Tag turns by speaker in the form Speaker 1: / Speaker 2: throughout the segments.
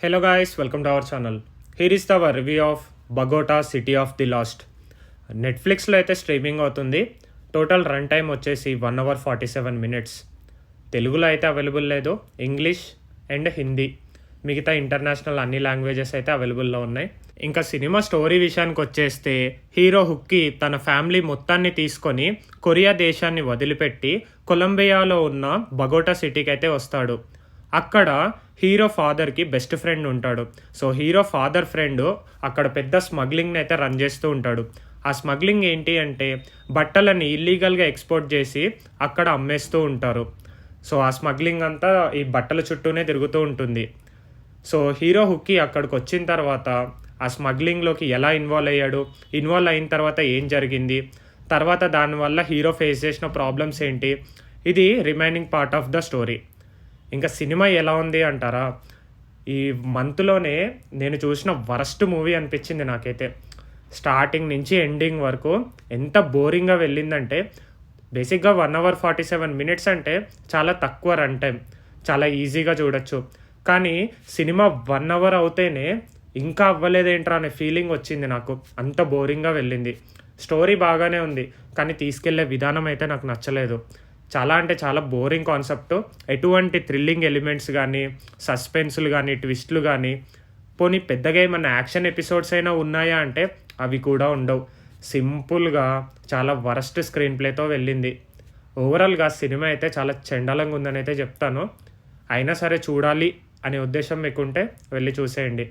Speaker 1: Hello guys, welcome to our channel. Here is our review of Bogota City of the Lost. నెట్ఫ్లిక్స్లో అయితే streaming అవుతుంది. Total run time వచ్చేసి 1 hour 47 minutes. తెలుగులో అయితే available లేదు, English and Hindi, మిగతా international అన్ని లాంగ్వేజెస్ అయితే అవైలబుల్లో ఉన్నాయి. ఇంకా సినిమా స్టోరీ విషయానికి వచ్చేస్తే హీరో హుక్కి తన ఫ్యామిలీ మొత్తాన్ని తీసుకొని కొరియా దేశాన్ని వదిలిపెట్టి కొలంబియాలో ఉన్న బగోటా సిటీకి అయితే వస్తాడు. అక్కడ హీరో ఫాదర్కి బెస్ట్ ఫ్రెండ్ ఉంటాడు. సో హీరో ఫాదర్ ఫ్రెండ్ అక్కడ పెద్ద స్మగ్లింగ్ని అయితే రన్ చేస్తూ ఉంటాడు. ఆ స్మగ్లింగ్ ఏంటి అంటే బట్టలని ఇల్లీగల్గా ఎక్స్పోర్ట్ చేసి అక్కడ అమ్మేస్తూ ఉంటారు. సో ఆ స్మగ్లింగ్ అంతా ఈ బట్టల చుట్టూనే తిరుగుతూ ఉంటుంది. సో హీరో హుక్కి అక్కడికి వచ్చిన తర్వాత ఆ స్మగ్లింగ్లోకి ఎలా ఇన్వాల్వ్ అయిన తర్వాత ఏం జరిగింది, తర్వాత దానివల్ల హీరో ఫేస్ చేసిన ప్రాబ్లమ్స్ ఏంటి, ఇది remaining part of the story. ఇంకా సినిమా ఎలా ఉంది అంటారా, ఈ మంత్లోనే నేను చూసిన వరస్ట్ మూవీ అనిపించింది నాకైతే. స్టార్టింగ్ నుంచి ఎండింగ్ వరకు ఎంత బోరింగ్గా వెళ్ళిందంటే, బేసిక్గా 1 hour 47 minutes అంటే చాలా తక్కువ రన్ టైం, చాలా ఈజీగా చూడొచ్చు. కానీ సినిమా 1 hour అవుతేనే ఇంకా అవ్వలేదేంట్రా అనే ఫీలింగ్ వచ్చింది నాకు, అంత బోరింగ్గా వెళ్ళింది. స్టోరీ బాగానే ఉంది కానీ తీసుకెళ్లే విధానం అయితే నాకు నచ్చలేదు. చాలా అంటే చాలా బోరింగ్ కాన్సెప్ట్. ఎటువంటి థ్రిల్లింగ్ ఎలిమెంట్స్ కానీ, సస్పెన్స్లు కానీ, ట్విస్ట్లు కానీ, పోనీ పెద్దగా ఏమన్నా యాక్షన్ ఎపిసోడ్స్ అయినా ఉన్నాయా అంటే అవి కూడా ఉండవు. సింపుల్గా చాలా వరస్ట్ స్క్రీన్ ప్లేతో వెళ్ళింది. ఓవరాల్గా సినిమా అయితే చాలా చెండాలంగా ఉందని అయితే చెప్తాను. అయినా సరే చూడాలి అనే ఉద్దేశం మీకుంటే వెళ్ళి చూసేయండి.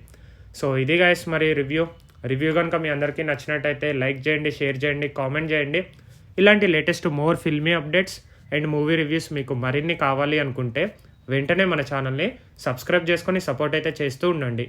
Speaker 1: సో ఇది గైస్ మరి రివ్యూ కనుక మీ అందరికీ నచ్చినట్టయితే లైక్ చేయండి, షేర్ చేయండి, కామెంట్ చేయండి. ఇలాంటి latest more filmy updates and movie reviews మీకు మరిన్ని కావాలి అనుకుంటే వెంటనే మన ఛానల్ని సబ్స్క్రైబ్ చేసుకొని సపోర్ట్ అయితే చేస్తూ ఉండండి.